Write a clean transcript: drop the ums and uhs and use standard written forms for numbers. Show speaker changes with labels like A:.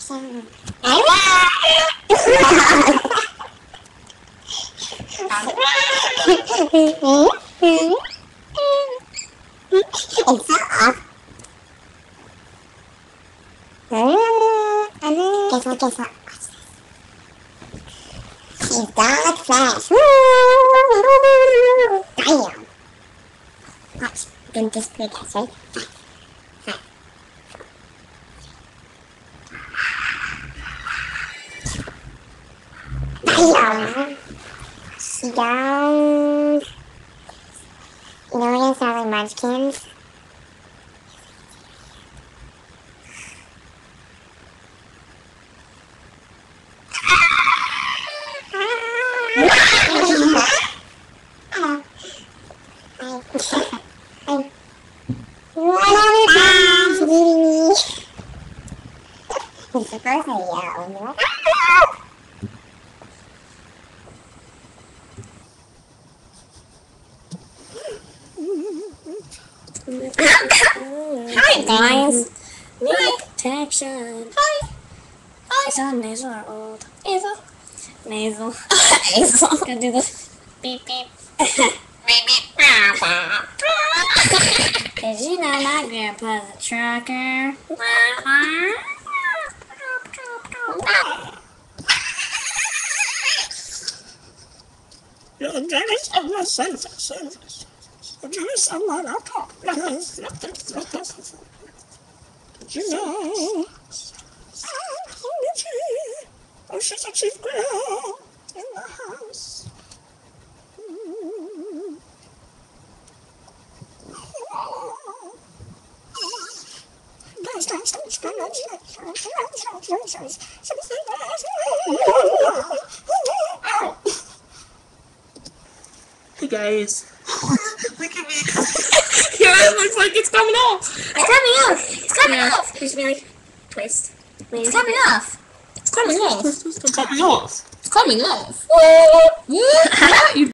A: Guess what? She's done fast. Damn. Watch. Didn't disappear, guys, right? Damn. She down. You know, we're gonna sound like munchkins. It's the first I yell. Hi guys.
B: Protection.
A: Hi.
B: Is that nasal or old? Nasal. Nasal. Gonna do this. Beep beep. Did you know my grandpa's a trucker?
C: You know, oh, she's a chief girl in the house. Hey guys. Look at me. Yeah, it looks like it's coming off.
B: It's coming off. It's coming off.
A: Here's Mary. Twist.
B: It's coming off.
A: It's coming off.
C: It's coming off.
A: It's coming off.